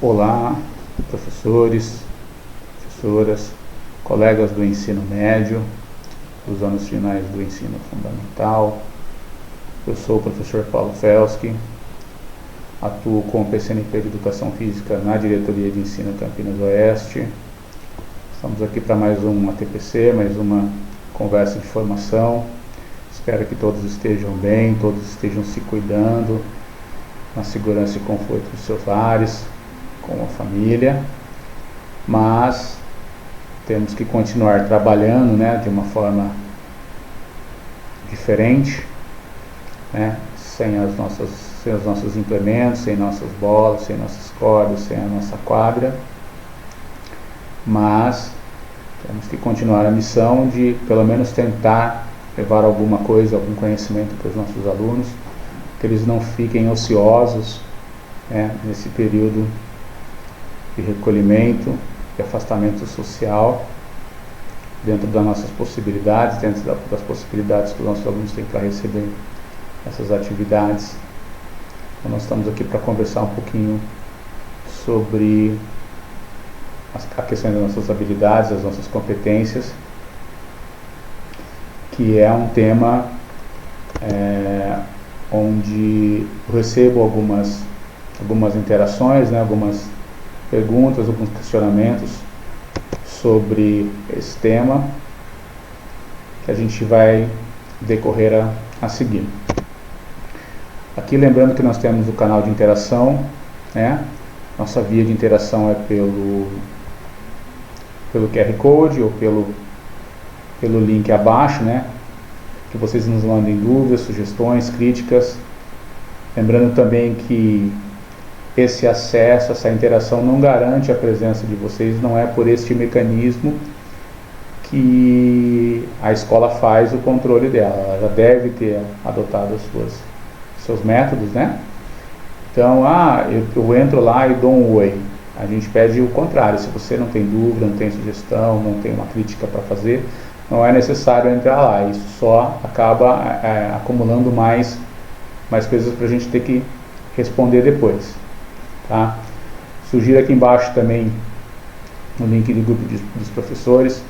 Olá, professores, professoras, colegas do ensino médio, dos anos finais do ensino fundamental. Eu sou o professor Paulo Felski, atuo com o PCNP de Educação Física na Diretoria de Ensino Campinas Oeste. Estamos aqui para mais um ATPC, mais uma conversa de formação. Espero que todos estejam bem, todos estejam se cuidando, na segurança e conforto dos seus lares, com a família, mas temos que continuar trabalhando, de uma forma diferente, sem os nossos implementos, sem nossas bolas, sem nossas cordas, sem a nossa quadra, mas temos que continuar a missão de pelo menos tentar levar alguma coisa, algum conhecimento para os nossos alunos, que eles não fiquem ociosos nesse período de recolhimento e afastamento social, dentro das nossas possibilidades, dentro das possibilidades que os nossos alunos têm para receber essas atividades. Então, nós estamos aqui para conversar um pouquinho sobre a questão das nossas habilidades, das nossas competências, que é um tema onde eu recebo algumas interações, algumas perguntas, alguns questionamentos sobre esse tema que a gente vai decorrer a seguir. Aqui lembrando que nós temos o canal de interação, nossa via de interação é pelo QR Code ou pelo link abaixo, que vocês nos mandem dúvidas, sugestões, críticas. Lembrando também que esse acesso, essa interação não garante a presença de vocês, não é por este mecanismo que a escola faz o controle dela. Ela já deve ter adotado seus métodos, Então, eu entro lá e dou um oi. A gente pede o contrário: se você não tem dúvida, não tem sugestão, não tem uma crítica para fazer, não é necessário entrar lá. Isso só acaba acumulando mais coisas para a gente ter que responder depois. Tá? Sugiro aqui embaixo também o link do grupo dos professores.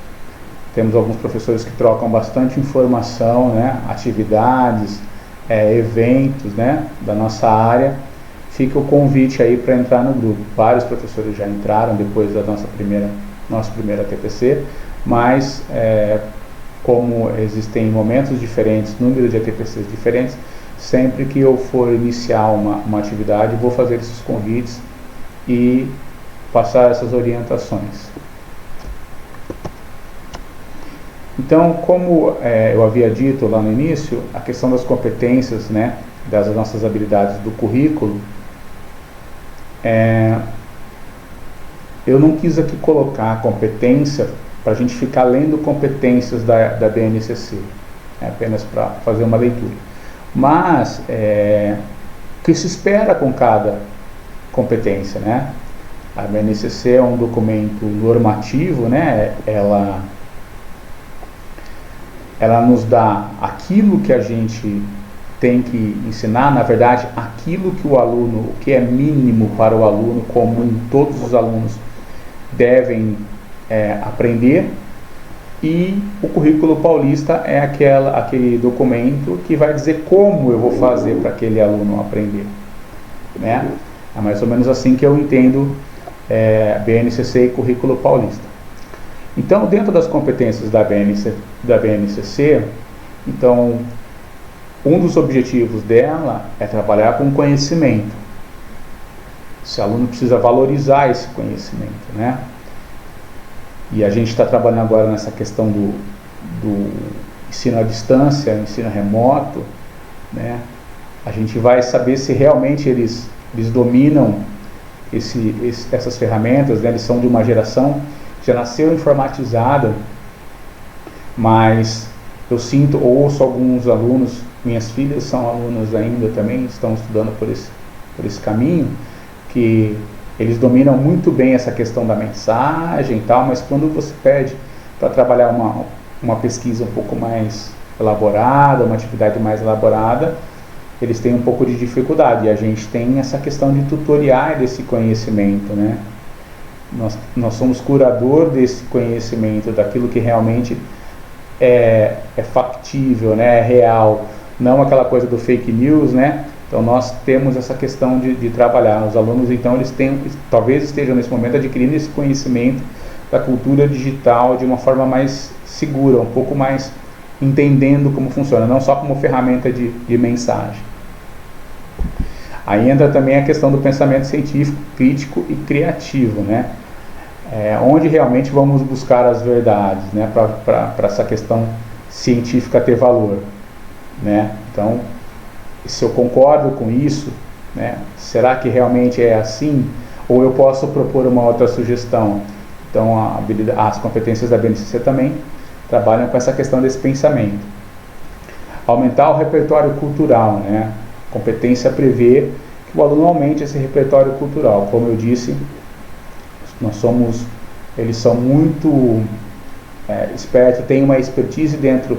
Temos alguns professores que trocam bastante informação, atividades, eventos, da nossa área. Fica o convite aí para entrar no grupo. Vários professores já entraram depois da nosso primeiro ATPC, mas como existem momentos diferentes, número de ATPCs diferentes, sempre que eu for iniciar uma atividade, vou fazer esses convites e passar essas orientações. Então, como eu havia dito lá no início, a questão das competências, das nossas habilidades do currículo, eu não quis aqui colocar a competência para a gente ficar lendo competências da BNCC, apenas para fazer uma leitura. Mas, o que se espera com cada competência, A BNCC é um documento normativo, ela nos dá aquilo que a gente tem que ensinar, na verdade, aquilo que o que é mínimo para o aluno, comum, todos os alunos devem aprender. E o currículo paulista é aquele documento que vai dizer como eu vou fazer para aquele aluno aprender. É mais ou menos assim que eu entendo BNCC e currículo paulista. Então, dentro das competências da BNCC, então, um dos objetivos dela é trabalhar com conhecimento. Esse aluno precisa valorizar esse conhecimento, E a gente está trabalhando agora nessa questão do ensino à distância, ensino remoto, A gente vai saber se realmente eles dominam essas ferramentas, Eles são de uma geração que já nasceu informatizada, mas eu ouço alguns alunos, minhas filhas são alunas ainda também, estão estudando por esse caminho, que eles dominam muito bem essa questão da mensagem e tal, mas quando você pede para trabalhar uma pesquisa um pouco mais elaborada, uma atividade mais elaborada, eles têm um pouco de dificuldade, e a gente tem essa questão de tutoriar desse conhecimento, né? Nós somos curador desse conhecimento, daquilo que realmente é factível, né? É real, não aquela coisa do fake news, né? Então nós temos essa questão de trabalhar. Os alunos, então, talvez estejam nesse momento adquirindo esse conhecimento da cultura digital de uma forma mais segura, um pouco mais entendendo como funciona, não só como ferramenta de mensagem. Aí entra também a questão do pensamento científico, crítico e criativo, né? Onde realmente vamos buscar as verdades, né? Para essa questão científica ter valor, né? Então, se eu concordo com isso, né? Será que realmente é assim? Ou eu posso propor uma outra sugestão? Então, as competências da BNCC também trabalham com essa questão desse pensamento. Aumentar o repertório cultural, né? Competência prevê que o aluno aumente esse repertório cultural. Como eu disse, eles são muito espertos, têm uma expertise dentro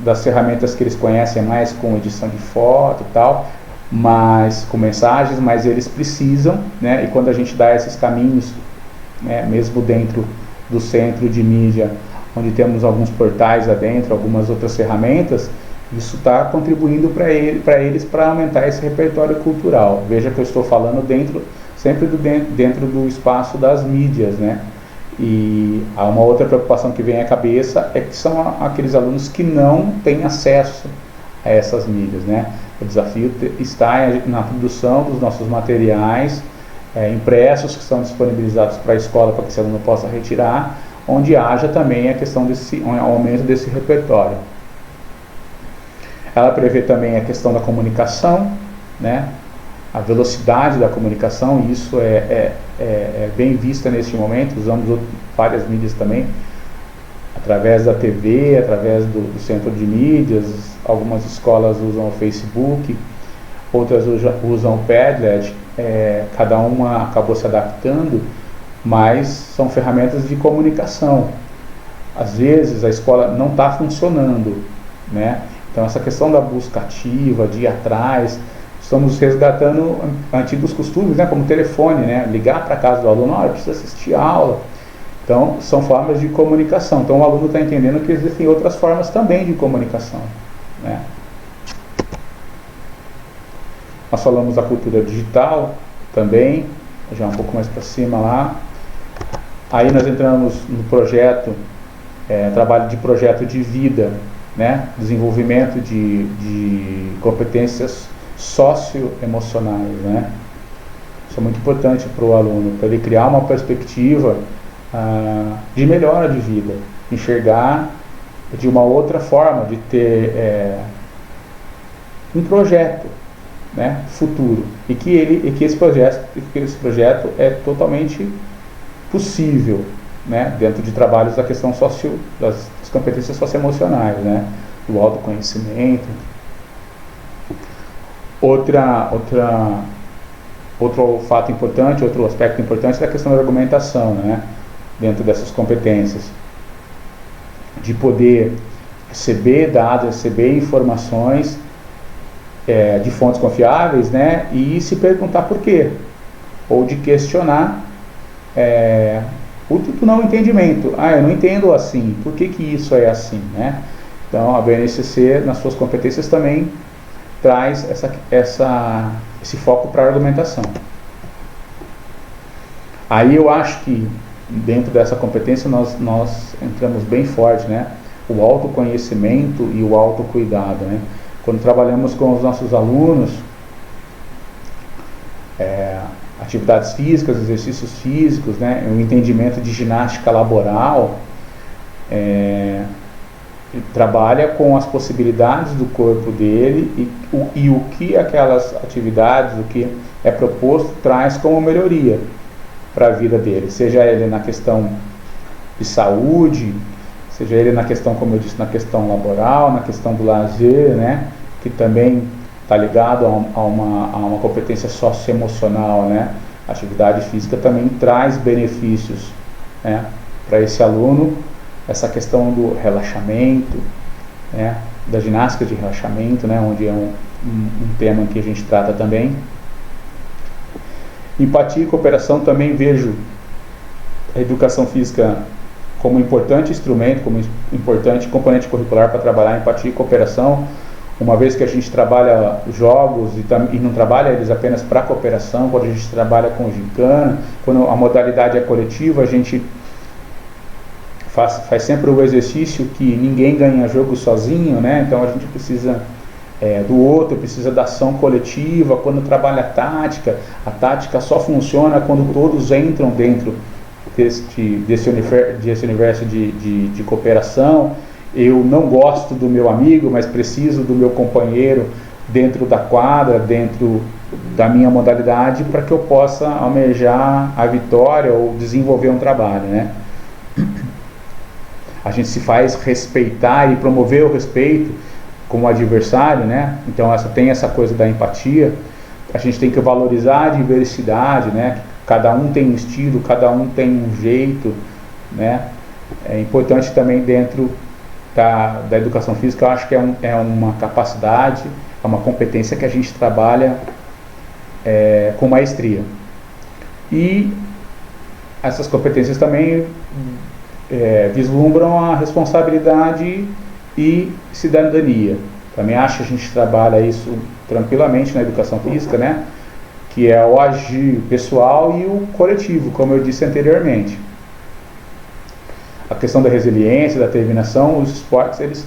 das ferramentas que eles conhecem mais, com edição de foto e tal, mas com mensagens, mas eles precisam, né? E quando a gente dá esses caminhos, né, mesmo dentro do centro de mídia, onde temos alguns portais lá dentro, algumas outras ferramentas, isso está contribuindo para eles para aumentar esse repertório cultural. Veja que eu estou falando sempre dentro do espaço das mídias, né? E há uma outra preocupação que vem à cabeça, é que são aqueles alunos que não têm acesso a essas mídias, né? O desafio está na produção dos nossos materiais impressos, que são disponibilizados para a escola, para que esse aluno possa retirar, onde haja também a questão um aumento desse repertório. Ela prevê também a questão da comunicação, né? A velocidade da comunicação, e isso é bem vista neste momento. Usamos várias mídias também, através da TV, através do centro de mídias. Algumas escolas usam o Facebook, outras usam o Padlet, cada uma acabou se adaptando, mas são ferramentas de comunicação. Às vezes a escola não está funcionando, né? Então essa questão da busca ativa, de ir atrás, estamos resgatando antigos costumes, né? Como o telefone, né? Ligar para a casa do aluno, precisa assistir a aula. Então são formas de comunicação. Então o aluno está entendendo que existem outras formas também de comunicação, né? Nós falamos da cultura digital também, já um pouco mais para cima lá. Aí nós entramos no projeto, trabalho de projeto de vida, né? Desenvolvimento de competências socioemocionais, né? Isso é muito importante para o aluno, para ele criar uma perspectiva de melhora de vida, enxergar de uma outra forma, de ter um projeto, né, futuro, e que esse projeto é totalmente possível, né, dentro de trabalhos da questão das competências socioemocionais, né, do autoconhecimento. Outro fato importante, outro aspecto importante é a questão da argumentação, né, dentro dessas competências, de poder receber dados, receber informações de fontes confiáveis, né, e se perguntar por quê, ou de questionar o não entendidimento. Eu não entendo assim, por que isso é assim, né? Então a BNCC, nas suas competências, também traz esse foco para a argumentação. Aí eu acho que dentro dessa competência nós entramos bem forte, né? O autoconhecimento e o autocuidado, né? Quando trabalhamos com os nossos alunos, atividades físicas, exercícios físicos, né? O entendimento de ginástica laboral, ele trabalha com as possibilidades do corpo dele e o que aquelas atividades, o que é proposto, traz como melhoria para a vida dele, seja ele na questão de saúde, seja ele na questão, como eu disse, na questão laboral, na questão do lazer, né, que também está ligado a uma competência socioemocional, né. A atividade física também traz benefícios, né, para esse aluno, essa questão do relaxamento, né, da ginástica de relaxamento, né, onde é um tema que a gente trata também. Empatia e cooperação, também vejo a educação física como um importante instrumento, como um importante componente curricular para trabalhar empatia e cooperação, uma vez que a gente trabalha jogos e não trabalha eles apenas para cooperação. Quando a gente trabalha com gincana, quando a modalidade é coletiva, a gente faz sempre o exercício que ninguém ganha jogo sozinho, né? Então a gente precisa do outro, precisa da ação coletiva. Quando trabalha a tática só funciona quando todos entram dentro desse universo de cooperação. Eu não gosto do meu amigo, mas preciso do meu companheiro dentro da quadra, dentro da minha modalidade, para que eu possa almejar a vitória ou desenvolver um trabalho, né? A gente se faz respeitar e promover o respeito como adversário, né? Então tem essa coisa da empatia. A gente tem que valorizar a diversidade, né? Cada um tem um estilo, cada um tem um jeito, né? É importante também dentro da educação física. Eu acho que é uma capacidade, é uma competência que a gente trabalha com maestria. E essas competências também vislumbram a responsabilidade e cidadania. Também acho que a gente trabalha isso tranquilamente na educação física, né? Que é o agir pessoal e o coletivo, como eu disse anteriormente. A questão da resiliência, da determinação, os esportes, eles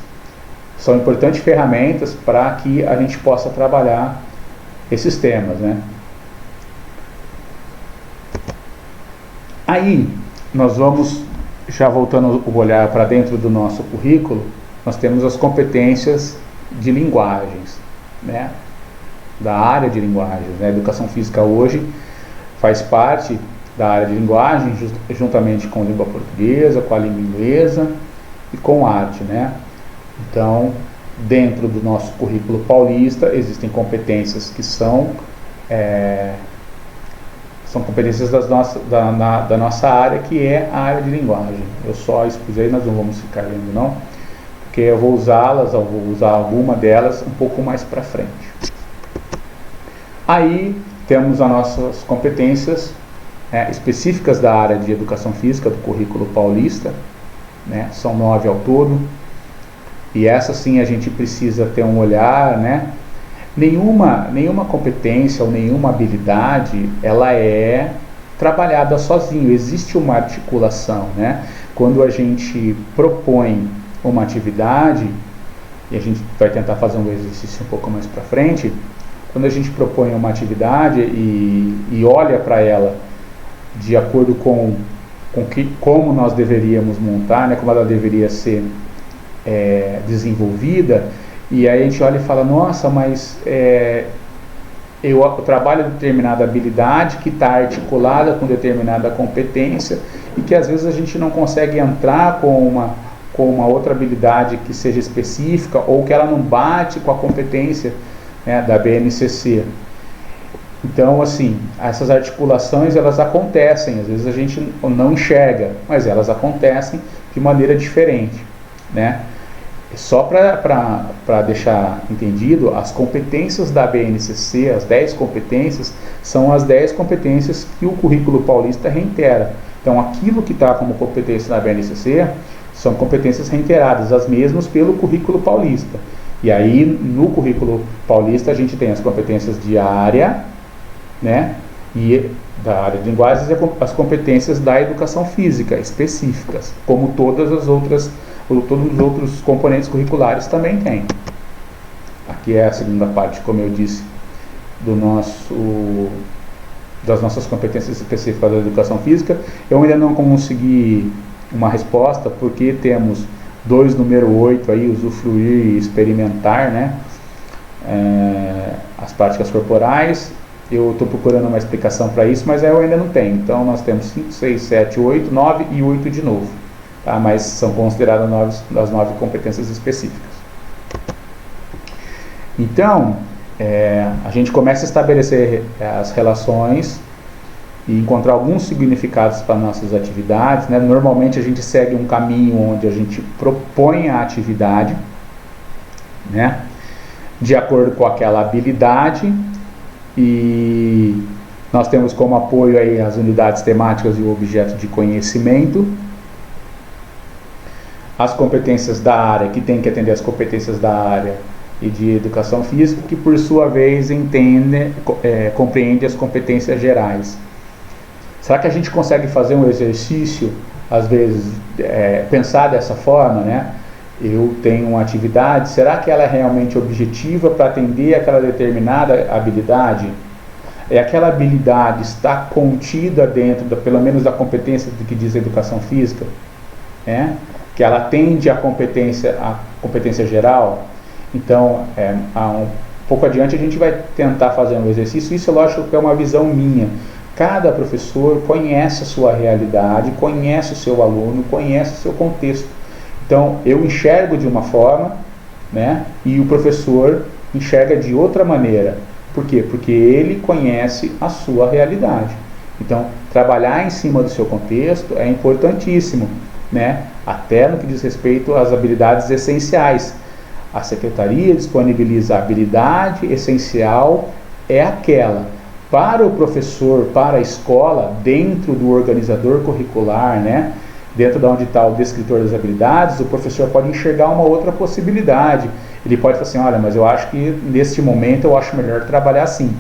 são importantes ferramentas para que a gente possa trabalhar esses temas, né? Aí, nós vamos, já voltando o olhar para dentro do nosso currículo, nós temos as competências de linguagens, né? Da área de linguagens, né? A educação física hoje faz parte da área de linguagem, juntamente com a língua portuguesa, com a língua inglesa e com arte, né? Então, dentro do nosso currículo paulista, existem competências que são competências da nossa área, que é a área de linguagem. Eu só expus aí, nós não vamos ficar lendo não, porque eu vou usar alguma delas um pouco mais para frente. Aí temos as nossas competências específicas da área de educação física do currículo paulista, né? São 9 ao todo, e essa sim a gente precisa ter um olhar, né? Nenhuma competência ou nenhuma habilidade ela é trabalhada sozinho, existe uma articulação, né? Quando a gente propõe uma atividade, e a gente vai tentar fazer um exercício um pouco mais para frente, quando a gente propõe uma atividade e olha para ela de acordo com como nós deveríamos montar, né, como ela deveria ser desenvolvida, e aí a gente olha e fala, nossa, mas eu trabalho determinada habilidade que está articulada com determinada competência, e que às vezes a gente não consegue entrar com uma outra habilidade que seja específica, ou que ela não bate com a competência, né, da BNCC. Então, assim, essas articulações, elas acontecem, às vezes a gente não enxerga, mas elas acontecem de maneira diferente, né? Só para deixar entendido, as competências da BNCC, as 10 competências, são as 10 competências que o currículo paulista reitera. Então, aquilo que está como competência na BNCC são competências reiteradas, as mesmas pelo currículo paulista. E aí, no currículo paulista, a gente tem as competências de área, né? E da área de linguagens, as competências da educação física específicas, como todos os outros componentes curriculares também têm. Aqui é a segunda parte, como eu disse, das nossas competências específicas da educação física. Eu ainda não consegui uma resposta, porque temos 2 número 8 aí, usufruir e experimentar, né? As práticas corporais. Eu estou procurando uma explicação para isso, mas eu ainda não tenho. Então nós temos 5, 6, 7, 8, 9 e 8 de novo, tá? Mas são consideradas as 9 competências específicas. Então, a gente começa a estabelecer as relações e encontrar alguns significados para nossas atividades, né? Normalmente a gente segue um caminho onde a gente propõe a atividade, né? de acordo com aquela habilidade, e nós temos como apoio aí as unidades temáticas e o objeto de conhecimento, as competências da área, que tem que atender as competências da área e de educação física, que por sua vez compreende as competências gerais. Será que a gente consegue fazer um exercício, às vezes, pensar dessa forma, né? Eu tenho uma atividade, será que ela é realmente objetiva para atender aquela determinada habilidade? Aquela habilidade está contida dentro, pelo menos, da competência do que diz a educação física? Que ela atende à competência geral? Então, um pouco adiante a gente vai tentar fazer um exercício. Isso, lógico, que é uma visão minha. Cada professor conhece a sua realidade, conhece o seu aluno, conhece o seu contexto. Então, eu enxergo de uma forma, né, e o professor enxerga de outra maneira. Por quê? Porque ele conhece a sua realidade. Então, trabalhar em cima do seu contexto é importantíssimo, né, até no que diz respeito às habilidades essenciais. A secretaria disponibiliza a habilidade essencial, é aquela. Para o professor, para a escola, dentro do organizador curricular, né, dentro de onde está o descritor das habilidades, o professor pode enxergar uma outra possibilidade. Ele pode falar assim, olha, mas eu acho que neste momento eu acho melhor trabalhar assim.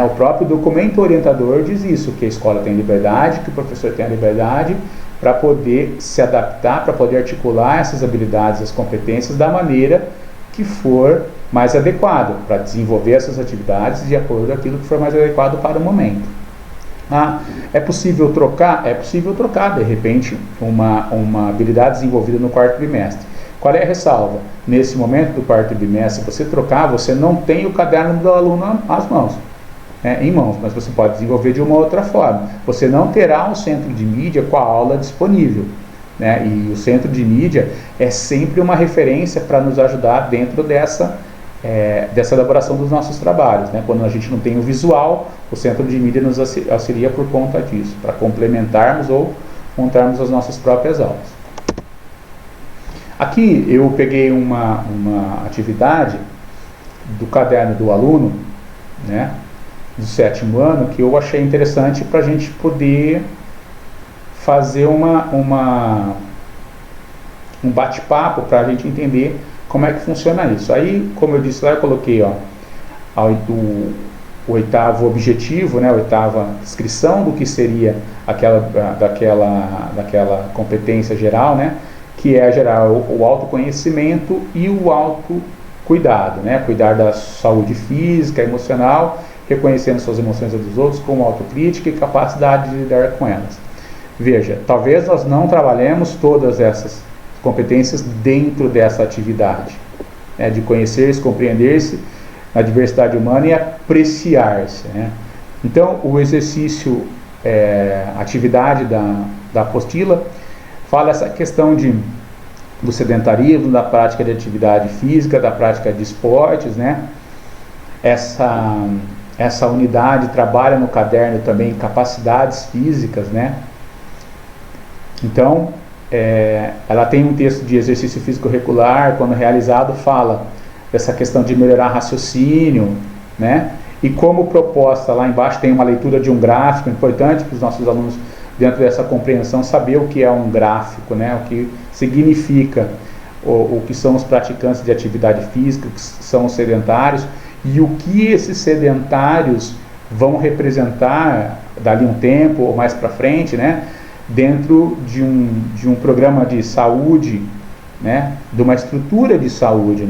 O próprio documento orientador diz isso, que a escola tem liberdade, que o professor tem a liberdade para poder se adaptar, para poder articular essas habilidades, as competências da maneira que for mais adequado, para desenvolver essas atividades de acordo com aquilo que for mais adequado para o momento. É possível trocar? É possível trocar, de repente, uma habilidade desenvolvida no quarto bimestre. Qual é a ressalva? Nesse momento do quarto bimestre, se você trocar, você não tem o caderno do aluno às mãos, em mãos, mas você pode desenvolver de uma outra forma. Você não terá um centro de mídia com a aula disponível, e o centro de mídia é sempre uma referência para nos ajudar dentro dessa elaboração dos nossos trabalhos. Quando a gente não tem o visual, o centro de mídia nos auxilia por conta disso, para complementarmos ou montarmos as nossas próprias aulas. Aqui eu peguei uma atividade do caderno do aluno, do 7º ano, que eu achei interessante para a gente poder fazer um bate-papo, para a gente entender como é que funciona isso. Aí, como eu disse lá, eu coloquei o 8º objetivo, a 8ª descrição do que seria daquela competência geral, que é gerar o autoconhecimento e o autocuidado, cuidar da saúde física, emocional, reconhecendo suas emoções dos outros, como autocrítica e capacidade de lidar com elas. Veja, talvez nós não trabalhemos todas essas competências dentro dessa atividade, de conhecer-se, compreender-se na diversidade humana e apreciar-se. Então, o exercício, atividade da apostila, fala essa questão do sedentarismo, da prática de atividade física, da prática de esportes, Essa unidade trabalha no caderno também capacidades físicas, Então, ela tem um texto de exercício físico regular, quando realizado, fala dessa questão de melhorar raciocínio, E como proposta, lá embaixo tem uma leitura de um gráfico, importante para os nossos alunos, dentro dessa compreensão, saber o que é um gráfico, o que significa, o que são os praticantes de atividade física, que são os sedentários, e o que esses sedentários vão representar dali um tempo ou mais para frente, dentro de um programa de saúde, de uma estrutura de saúde,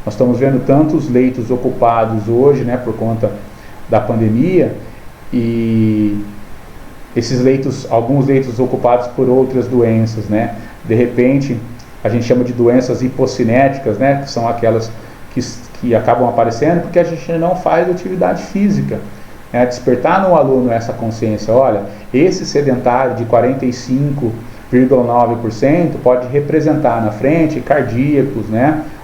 Nós estamos vendo tantos leitos ocupados hoje, por conta da pandemia, e esses leitos, alguns leitos ocupados por outras doenças, De repente, a gente chama de doenças hipocinéticas, que são aquelas que acabam aparecendo porque a gente não faz atividade física. Despertar no aluno essa consciência, olha, esse sedentário de 45,9% pode representar na frente cardíacos,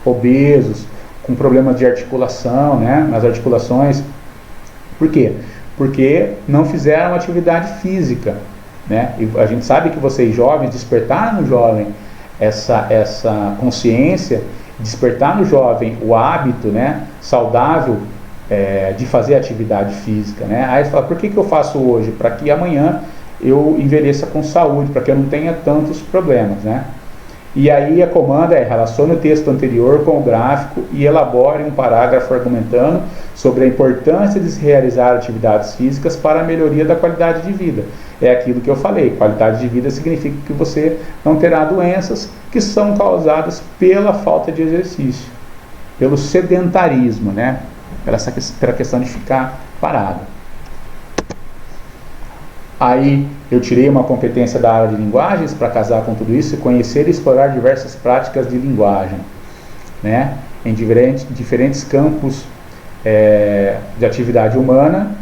obesos, com problemas de articulação, nas articulações. Por quê? Porque não fizeram atividade física, E a gente sabe que vocês jovens, despertar no jovem essa consciência despertar no jovem o hábito, né, saudável de fazer atividade física, né? Aí você fala, por que eu faço hoje? Para que amanhã eu envelheça com saúde, para que eu não tenha tantos problemas, né? E aí a comanda relacione o texto anterior com o gráfico e elabore um parágrafo argumentando sobre a importância de se realizar atividades físicas para a melhoria da qualidade de vida. É aquilo que eu falei, qualidade de vida significa que você não terá doenças que são causadas pela falta de exercício, pelo sedentarismo, né? Pela questão de ficar parado. Aí eu tirei uma competência da área de linguagens para casar com tudo isso, conhecer e explorar diversas práticas de linguagem, né? Em diferentes campos de atividade humana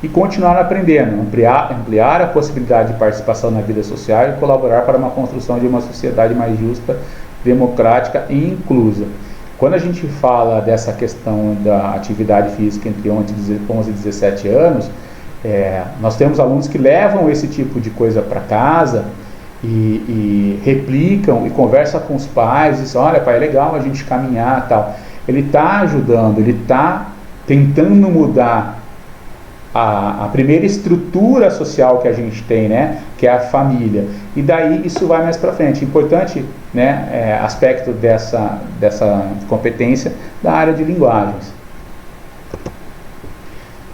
e continuar aprendendo, ampliar a possibilidade de participação na vida social e colaborar para uma construção de uma sociedade mais justa, democrática e inclusa. Quando a gente fala dessa questão da atividade física entre 11 e 17 anos, nós temos alunos que levam esse tipo de coisa para casa e replicam e conversam com os pais e dizem, olha pai, é legal a gente caminhar e tal. Ele está ajudando, ele está tentando mudar a primeira estrutura social que a gente tem, né, que é a família, e daí isso vai mais para frente. Importante, né, aspecto dessa competência da área de linguagens.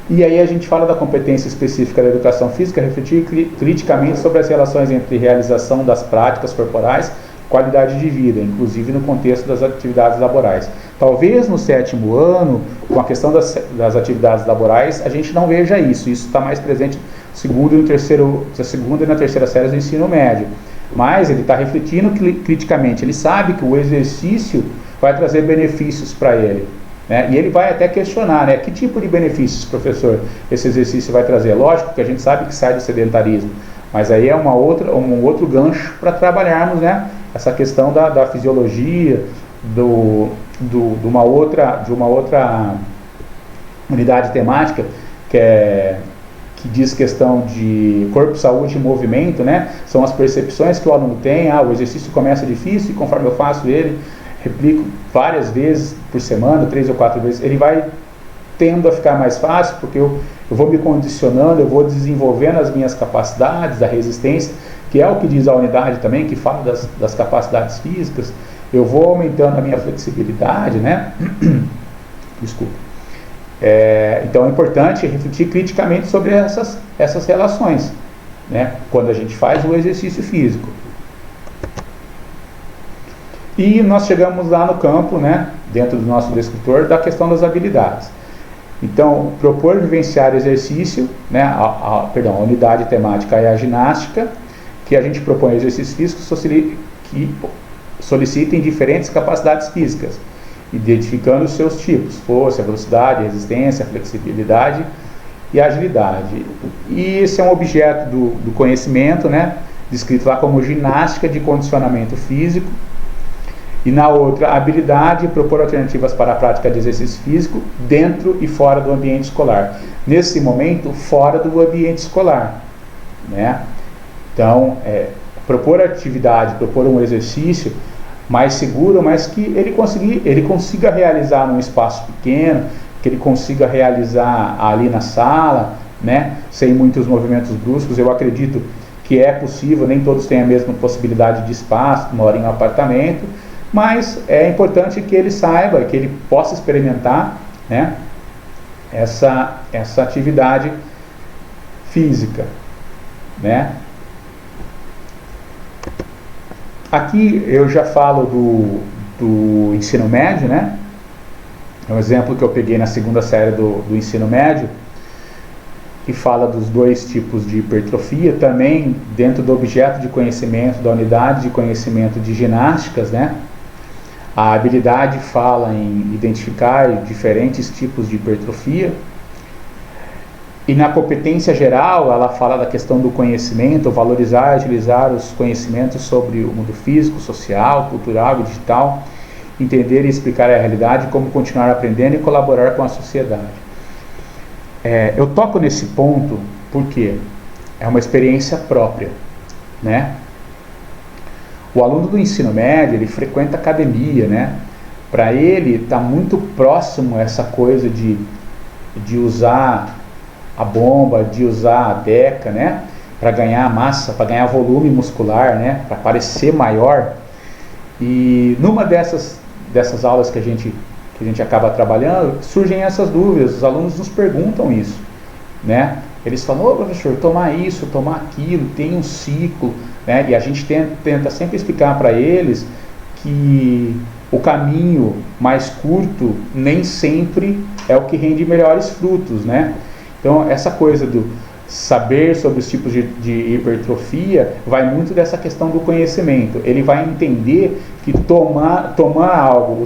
E aí a gente fala da competência específica da educação física, refletir criticamente sobre as relações entre realização das práticas corporais e qualidade de vida, inclusive no contexto das atividades laborais. Talvez no 7º ano, com a questão das atividades laborais, a gente não veja isso. Isso está mais presente na segunda e na terceira série do ensino médio. Mas ele está refletindo criticamente. Ele sabe que o exercício vai trazer benefícios para ele, né? E ele vai até questionar, né? Que tipo de benefícios, professor, esse exercício vai trazer? Lógico que a gente sabe que sai do sedentarismo, mas aí é um outro gancho para trabalharmos, né, essa questão da fisiologia, de uma outra unidade temática que diz questão de corpo, saúde e movimento, né? São as percepções que o aluno tem. O exercício começa difícil e conforme eu faço ele, replico várias vezes por semana, 3 ou 4 vezes, ele vai tendo a ficar mais fácil, porque eu vou me condicionando, eu vou desenvolvendo as minhas capacidades, da resistência, que é o que diz a unidade também, que fala das capacidades físicas. Eu vou aumentando a minha flexibilidade, né? Desculpa. Então é importante refletir criticamente sobre essas relações, né, quando a gente faz o exercício físico. E nós chegamos lá no campo, né, dentro do nosso descritor, da questão das habilidades. Então, propor vivenciar exercício, né, a unidade temática é a ginástica, que a gente propõe exercícios físicos que solicitem diferentes capacidades físicas, identificando os seus tipos: força, velocidade, resistência, flexibilidade e agilidade. E esse é um objeto do conhecimento, né, descrito lá como ginástica de condicionamento físico. E na outra, habilidade, propor alternativas para a prática de exercício físico dentro e fora do ambiente escolar. Nesse momento, fora do ambiente escolar, né? Então, propor atividade, propor um exercício mais seguro, mas que ele consiga realizar num espaço pequeno, que ele consiga realizar ali na sala, né, sem muitos movimentos bruscos. Eu acredito que é possível, nem todos têm a mesma possibilidade de espaço, moram em um apartamento, mas é importante que ele saiba, que ele possa experimentar, né, essa atividade física, né. Aqui eu já falo do ensino médio, né? É um exemplo que eu peguei na segunda série do ensino médio, que fala dos 2 tipos de hipertrofia, também dentro do objeto de conhecimento, da unidade de conhecimento de ginásticas, né? A habilidade fala em identificar diferentes tipos de hipertrofia. E na competência geral, ela fala da questão do conhecimento, valorizar e agilizar os conhecimentos sobre o mundo físico, social, cultural e digital, entender e explicar a realidade, como continuar aprendendo e colaborar com a sociedade. Eu toco nesse ponto porque é uma experiência própria, né? O aluno do ensino médio, ele frequenta academia, né? Para ele está muito próximo essa coisa de usar a bomba, de usar a DECA, né, para ganhar massa, para ganhar volume muscular, né, para parecer maior. E numa dessas aulas que a gente acaba trabalhando, surgem essas dúvidas, os alunos nos perguntam isso, né? Eles falam: ô professor, tomar isso, tomar aquilo, tem um ciclo, né? E a gente tenta sempre explicar para eles que o caminho mais curto nem sempre é o que rende melhores frutos, né? Então, essa coisa do saber sobre os tipos de hipertrofia vai muito dessa questão do conhecimento. Ele vai entender que tomar algo,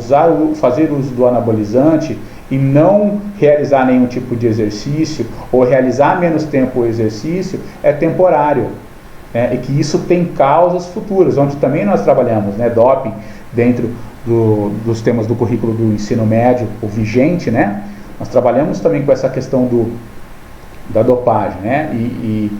fazer uso do anabolizante e não realizar nenhum tipo de exercício ou realizar menos tempo o exercício é temporário, né? E que isso tem causas futuras, onde também nós trabalhamos, né, doping dentro dos temas do currículo do ensino médio, o vigente, né? Nós trabalhamos também com essa questão da dopagem, né? E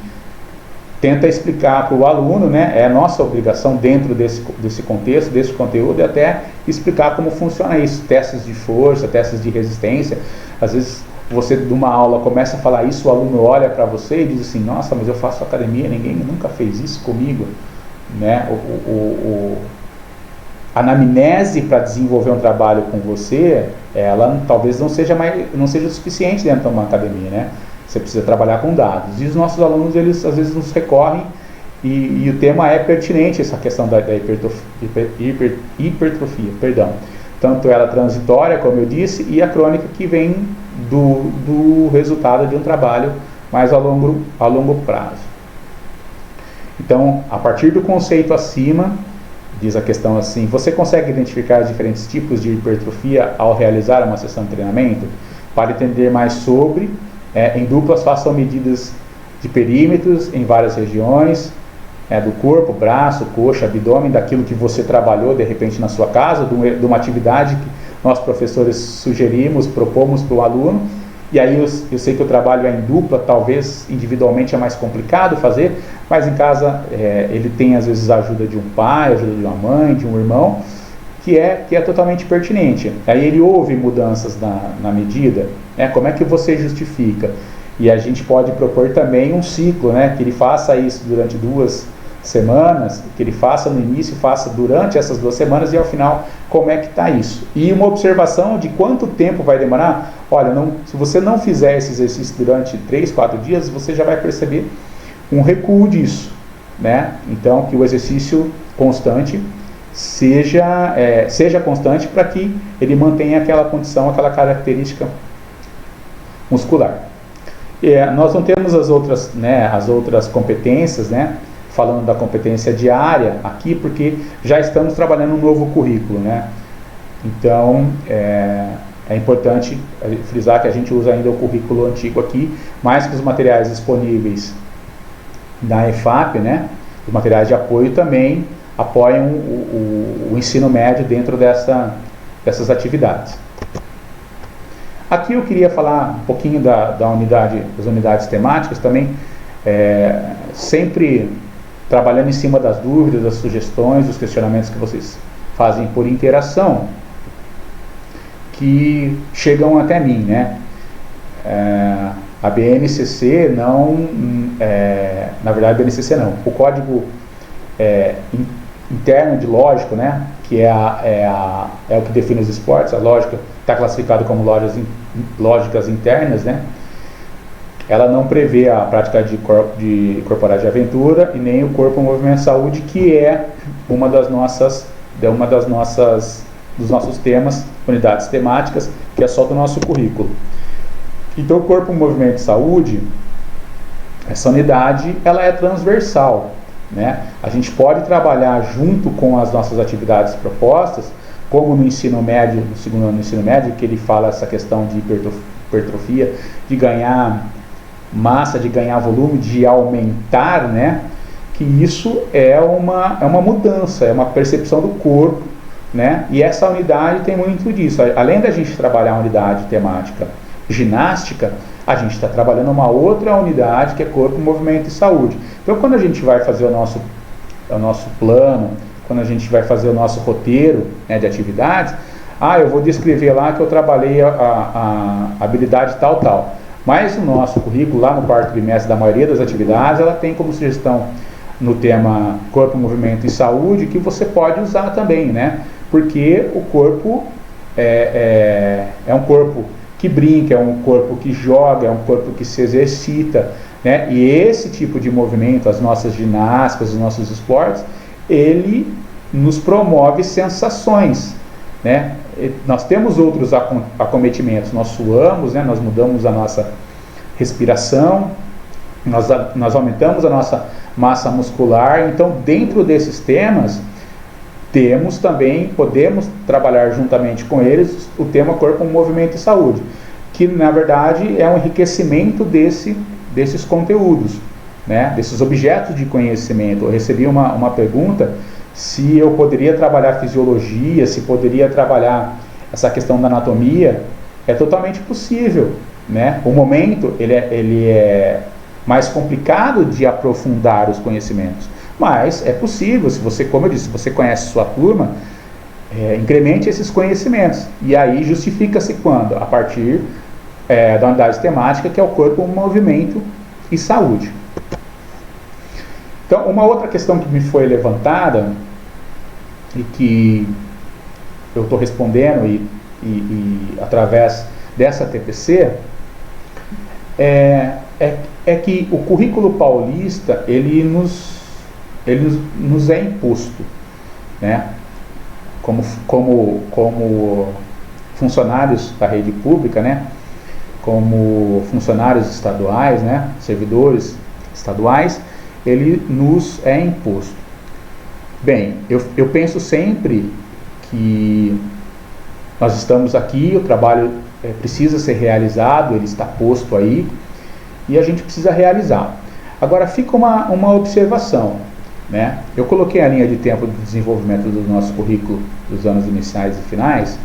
tenta explicar para o aluno, né? É a nossa obrigação dentro desse contexto, desse conteúdo, e até explicar como funciona isso, testes de força, testes de resistência. Às vezes você, de uma aula, começa a falar isso, o aluno olha para você e diz assim: nossa, mas eu faço academia, ninguém nunca fez isso comigo, né? A anamnese para desenvolver um trabalho com você, ela talvez não seja suficiente dentro de uma academia, né? Você precisa trabalhar com dados. E os nossos alunos, eles às vezes nos recorrem, e o tema é pertinente, essa questão da hipertrofia, perdão. Tanto ela transitória, como eu disse, e a crônica, que vem do resultado de um trabalho mais a longo prazo. Então, a partir do conceito acima, diz a questão assim: você consegue identificar os diferentes tipos de hipertrofia ao realizar uma sessão de treinamento? Para entender mais sobre, em duplas façam medidas de perímetros em várias regiões do corpo, braço, coxa, abdômen, daquilo que você trabalhou de repente na sua casa, de uma atividade que nós professores sugerimos, propomos para o aluno. E aí eu sei que o trabalho é em dupla, talvez individualmente é mais complicado fazer, mas em casa ele tem às vezes a ajuda de um pai, a ajuda de uma mãe, de um irmão, que é totalmente pertinente. Aí ele ouve mudanças na medida, né? Como é que você justifica? E a gente pode propor também um ciclo, né? Que ele faça isso durante 2 semanas, que ele faça no início, faça durante essas 2 semanas, e ao final, como é que está isso? E uma observação de quanto tempo vai demorar. Olha, se você não fizer esse exercício durante 3, 4 dias, você já vai perceber um recuo disso, né? Então, que o exercício constante seja constante, para que ele mantenha aquela condição, aquela característica muscular. Nós não temos as outras competências, né? Falando da competência diária aqui, porque já estamos trabalhando um novo currículo, né? Então, é importante frisar que a gente usa ainda o currículo antigo aqui, mas que os materiais disponíveis da EFAP, né? Os materiais de apoio também apoiam o ensino médio dentro dessas atividades. Aqui eu queria falar um pouquinho das unidades temáticas também, sempre trabalhando em cima das dúvidas, das sugestões, dos questionamentos que vocês fazem por interação, que chegam até mim, né? A BNCC não, na verdade a BNCC não, o código interno de lógico, né? Que é o que define os esportes, a lógica está classificado como lógicas internas, né? Ela não prevê a prática de corporais de aventura e nem o corpo movimento saúde, que é dos nossos temas, unidades temáticas, que é só do nosso currículo. Então, o corpo movimento saúde, essa unidade, ela é transversal, né? A gente pode trabalhar junto com as nossas atividades propostas, como no ensino médio, no segundo ano do ensino médio, que ele fala essa questão de hipertrofia, de ganhar massa, de ganhar volume, de aumentar, né? Que isso é uma mudança, é uma percepção do corpo, né? E essa unidade tem muito disso. Além da gente trabalhar a unidade temática ginástica, a gente está trabalhando uma outra unidade, que é corpo, movimento e saúde. Então, quando a gente vai fazer o nosso plano, quando a gente vai fazer o nosso roteiro, né, de atividades, eu vou descrever lá que eu trabalhei a habilidade tal. Mas o nosso currículo, lá no quarto trimestre, da maioria das atividades, ela tem como sugestão no tema corpo, movimento e saúde, que você pode usar também, né? Porque o corpo é um corpo que brinca, é um corpo que joga, é um corpo que se exercita, né? E esse tipo de movimento, as nossas ginásticas, os nossos esportes, ele nos promove sensações, né? Nós temos outros acometimentos, nós suamos, né? Nós mudamos a nossa respiração, nós aumentamos a nossa massa muscular. Então, dentro desses temas, temos também, podemos trabalhar juntamente com eles o tema corpo, movimento e saúde, que na verdade é um enriquecimento desses conteúdos, né? Desses objetos de conhecimento. Eu recebi uma pergunta se eu poderia trabalhar fisiologia, se poderia trabalhar essa questão da anatomia. É totalmente possível, né? O momento ele é mais complicado de aprofundar os conhecimentos, mas é possível. Se você, como eu disse, se você conhece sua turma, incremente esses conhecimentos, e aí justifica-se quando? A partir da unidade temática, que é o corpo, movimento e saúde. Então, uma outra questão que me foi levantada e que eu estou respondendo e através dessa TPC é que o currículo paulista ele nos é imposto, né? Como funcionários da rede pública, né? Como funcionários estaduais, né? Servidores estaduais, ele nos é imposto. Bem, eu penso sempre que nós estamos aqui, o trabalho precisa ser realizado, ele está posto aí, e a gente precisa realizar. Agora, fica uma observação, né? Eu coloquei a linha de tempo do desenvolvimento do nosso currículo dos anos iniciais e finais,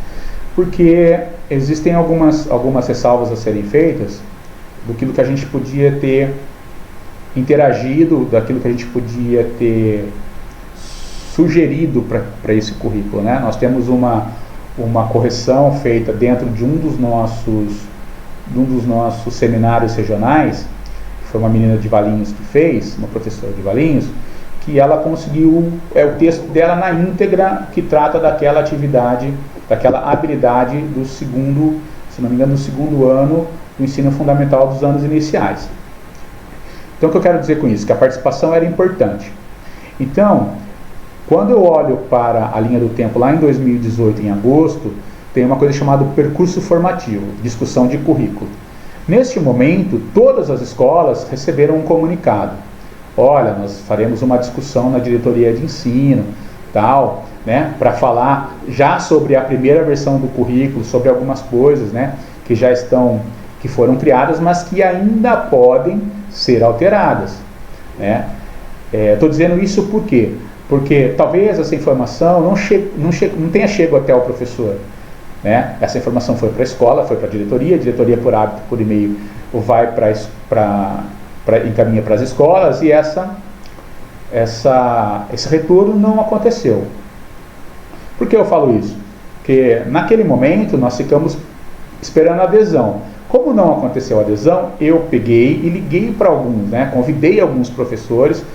porque existem algumas ressalvas a serem feitas daquilo que a gente podia ter interagido, daquilo que a gente podia ter sugerido para esse currículo, né? Nós temos uma correção feita dentro de um dos nossos seminários regionais, que foi uma menina de Valinhos que fez, uma professora de Valinhos, que ela conseguiu, o texto dela na íntegra, que trata daquela atividade, daquela habilidade do segundo, se não me engano, do segundo ano do ensino fundamental dos anos iniciais. Então, o que eu quero dizer com isso? Que a participação era importante. Então, quando eu olho para a linha do tempo lá em 2018, em agosto, tem uma coisa chamada percurso formativo, discussão de currículo. Neste momento, todas as escolas receberam um comunicado. Olha, nós faremos uma discussão na diretoria de ensino, tal, né, para falar já sobre a primeira versão do currículo, sobre algumas coisas, né, que foram criadas, mas que ainda podem ser alteradas, né. Estou dizendo isso por quê? Porque talvez essa informação não tenha chego até o professor, né? Essa informação foi para a escola, foi para a diretoria por hábito, por e-mail, vai encaminha para as escolas, e esse retorno não aconteceu. Por que eu falo isso? Porque naquele momento nós ficamos esperando a adesão. Como não aconteceu a adesão, eu peguei e liguei para alguns, né? Convidei alguns professores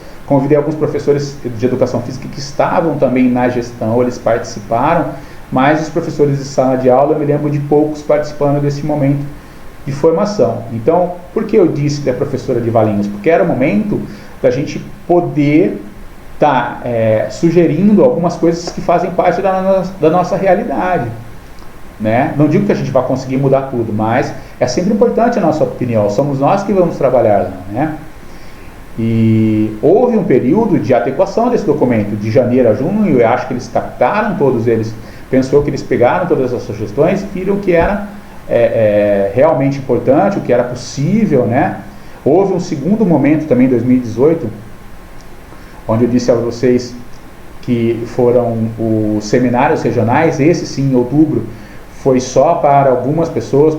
de educação física que estavam também na gestão, eles participaram, mas os professores de sala de aula, eu me lembro de poucos participando desse momento de formação. Então, por que eu disse da professora de Valinhos? Porque era o momento da gente poder estar sugerindo algumas coisas que fazem parte da nossa realidade, né? Não digo que a gente vai conseguir mudar tudo, mas é sempre importante a nossa opinião, somos nós que vamos trabalhar lá, né? E houve um período de adequação desse documento, de janeiro a junho. Eu acho que eles captaram todos eles, pensou que eles pegaram todas essas sugestões e viram que era realmente importante, o que era possível, né? Houve um segundo momento também em 2018, onde eu disse a vocês que foram os seminários regionais. Esse sim, em outubro, foi só para algumas pessoas.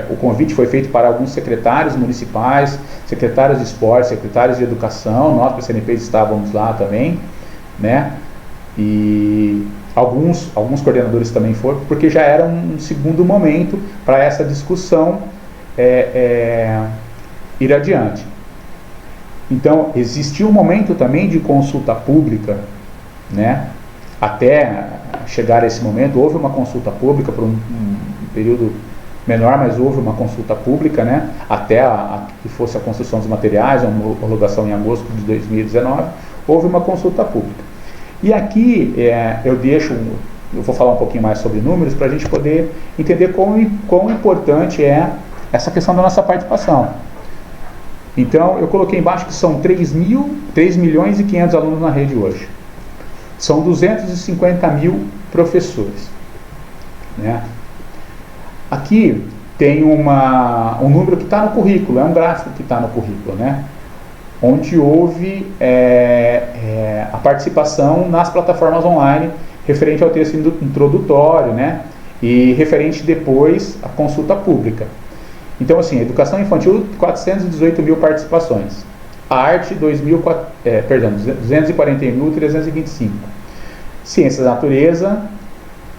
O convite foi feito para alguns secretários municipais, secretários de esporte, secretários de educação. Nós, PCNP, estávamos lá também, né? E Alguns coordenadores também foram, porque já era um segundo momento para essa discussão ir adiante. Então, existiu um momento também de consulta pública, né? Até chegar a esse momento, houve uma consulta pública por um período menor, mas houve uma consulta pública, né? Até que fosse a construção dos materiais, a homologação em agosto de 2019, houve uma consulta pública. E aqui eu vou falar um pouquinho mais sobre números para a gente poder entender quão importante é essa questão da nossa participação. Então, eu coloquei embaixo que são 3 milhões e 500 alunos na rede hoje. São 250 mil professores, né? Aqui tem um número que está no currículo, é um gráfico que está no currículo, né? Onde houve a participação nas plataformas online referente ao texto introdutório, né? E referente depois à consulta pública. Então, assim, educação infantil, 418 mil participações. A arte, 241.325. Ciências da natureza,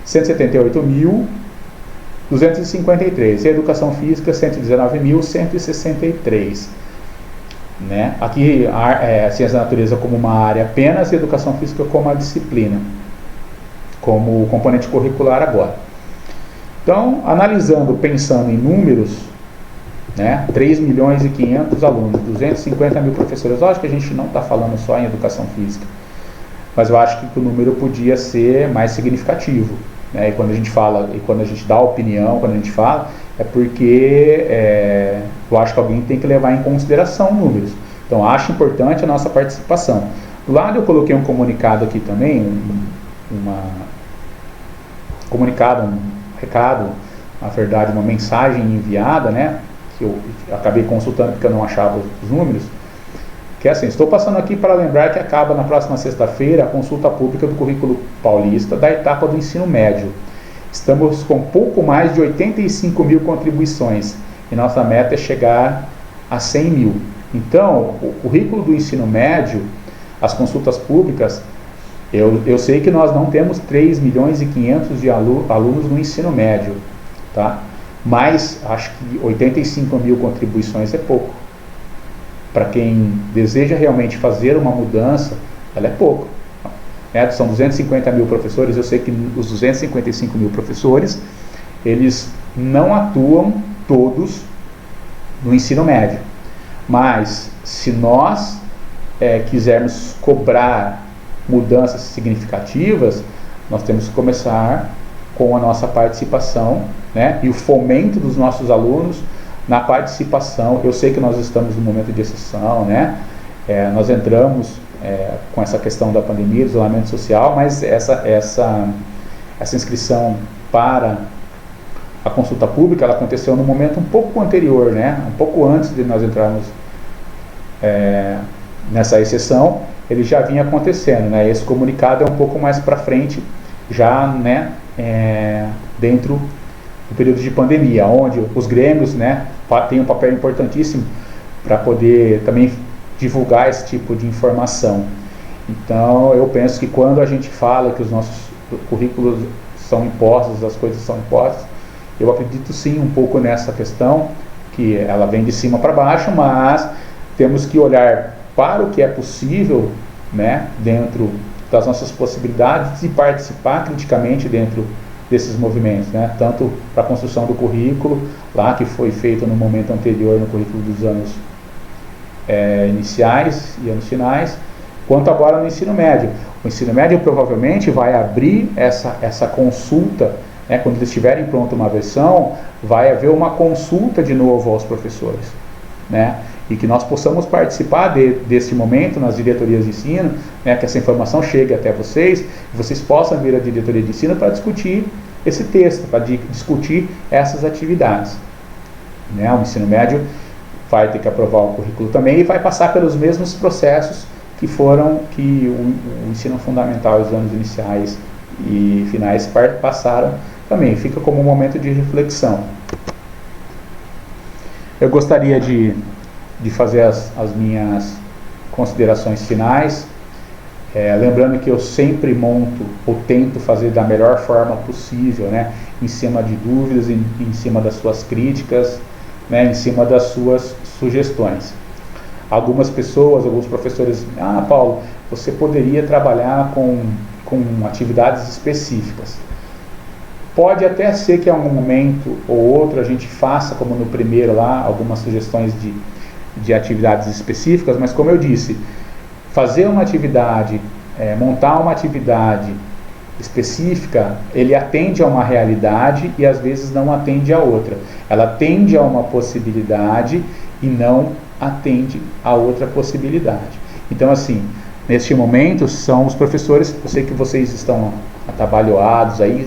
178.253. E educação física, 119.163. Né? Aqui, a ciência da natureza como uma área apenas e educação física como uma disciplina, como componente curricular agora. Então, analisando, pensando em números, né, 3 milhões e 500 alunos, 250 mil professores. Lógico que a gente não está falando só em educação física, mas eu acho que o número podia ser mais significativo, né? E quando a gente fala, e quando a gente dá opinião, quando a gente fala, é porque eu acho que alguém tem que levar em consideração números. Então, acho importante a nossa participação. Do lado eu coloquei um comunicado aqui também, um recado, na verdade, uma mensagem enviada, né? Que eu acabei consultando porque eu não achava os números, que é assim: estou passando aqui para lembrar que acaba na próxima sexta-feira a consulta pública do currículo paulista da etapa do ensino médio. Estamos com pouco mais de 85 mil contribuições e nossa meta é chegar a 100 mil. Então, o currículo do ensino médio, as consultas públicas, eu sei que nós não temos 3 milhões e 500 de alunos no ensino médio, tá? Mas acho que 85 mil contribuições é pouco. Para quem deseja realmente fazer uma mudança, ela é pouco. Né? São 250 mil professores, eu sei que os 255 mil professores, eles não atuam todos no ensino médio. Mas se nós quisermos cobrar mudanças significativas, nós temos que começar com a nossa participação, né, e o fomento dos nossos alunos na participação. Eu sei que nós estamos num momento de exceção, né? Nós entramos com essa questão da pandemia, do isolamento social, mas essa inscrição para a consulta pública, ela aconteceu num momento um pouco anterior, né? Um pouco antes de nós entrarmos nessa exceção, ele já vinha acontecendo, né? Esse comunicado é um pouco mais para frente, já, né, dentro do período de pandemia, onde os grêmios, né, têm um papel importantíssimo para poder também divulgar esse tipo de informação. Então, eu penso que quando a gente fala que os nossos currículos são impostos, as coisas são impostas, eu acredito sim um pouco nessa questão, que ela vem de cima para baixo, mas temos que olhar para o que é possível, né, dentro das nossas possibilidades e participar criticamente dentro desses movimentos, né, tanto para a construção do currículo, lá que foi feito no momento anterior no currículo dos anos iniciais e anos finais, quanto agora no ensino médio. O ensino médio provavelmente vai abrir essa consulta, né, quando eles tiverem pronta uma versão, vai haver uma consulta de novo aos professores, né, e que nós possamos participar desse momento nas diretorias de ensino, né, que essa informação chegue até vocês, e vocês possam vir à diretoria de ensino para discutir esse texto, para discutir essas atividades. Né, o ensino médio vai ter que aprovar o currículo também e vai passar pelos mesmos processos que o ensino fundamental, os anos iniciais e finais passaram também. Fica como um momento de reflexão. Eu gostaria de fazer as minhas considerações finais. Lembrando que eu sempre monto ou tento fazer da melhor forma possível, né, em cima de dúvidas, em cima das suas críticas, né, em cima das suas sugestões. Alguns professores, Paulo, você poderia trabalhar com atividades específicas. Pode até ser que em algum momento ou outro a gente faça, como no primeiro lá, algumas sugestões de atividades específicas, mas como eu disse, fazer uma atividade, montar uma atividade específica, ele atende a uma realidade e às vezes não atende a outra. Ela atende a uma possibilidade e não atende a outra possibilidade. Então, assim, neste momento são os professores, eu sei que vocês estão atabalhoados aí,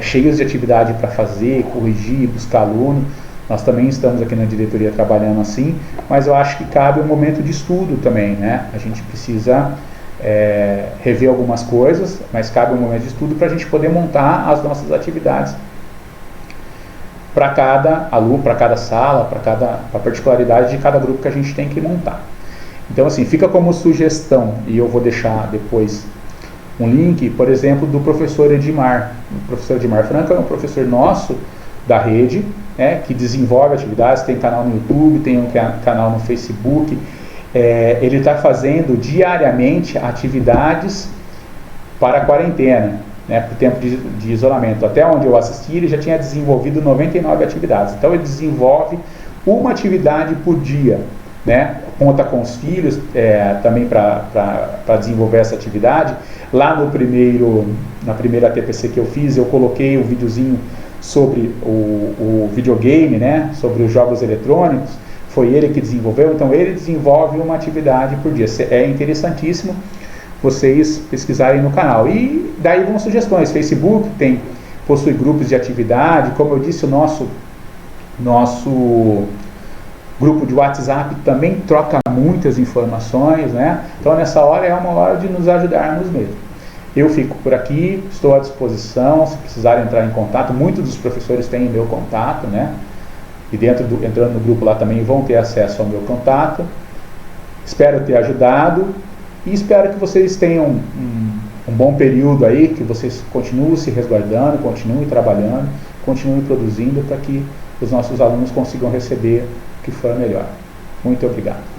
cheios de atividade para fazer, corrigir, buscar aluno. Nós também estamos aqui na diretoria trabalhando assim, mas eu acho que cabe um momento de estudo também, né? A gente precisa rever algumas coisas, mas cabe um momento de estudo para a gente poder montar as nossas atividades para cada aluno, para cada sala, para a particularidade de cada grupo que a gente tem que montar. Então, assim, fica como sugestão, e eu vou deixar depois um link, por exemplo, do professor Edmar. O professor Edmar Franco é um professor nosso da rede, que desenvolve atividades, tem canal no YouTube, tem um canal no Facebook. Ele está fazendo diariamente atividades para a quarentena, para o tempo de isolamento. Até onde eu assisti, ele já tinha desenvolvido 99 atividades. Então, ele desenvolve uma atividade por dia, conta com os filhos também para desenvolver essa atividade. Lá na primeira TPC que eu fiz, eu coloquei um videozinho sobre o videogame, sobre os jogos eletrônicos. Foi ele que desenvolveu, então ele desenvolve uma atividade por dia. É interessantíssimo vocês pesquisarem no canal. E daí vão sugestões. Facebook possui grupos de atividade. Como eu disse, o nosso grupo de WhatsApp também troca muitas informações, Então nessa hora é uma hora de nos ajudarmos mesmo. Eu fico por aqui, estou à disposição, se precisarem entrar em contato. Muitos dos professores têm meu contato, E entrando no grupo lá também vão ter acesso ao meu contato. Espero ter ajudado e espero que vocês tenham um bom período aí, que vocês continuem se resguardando, continuem trabalhando, continuem produzindo para que os nossos alunos consigam receber o que for melhor. Muito obrigado.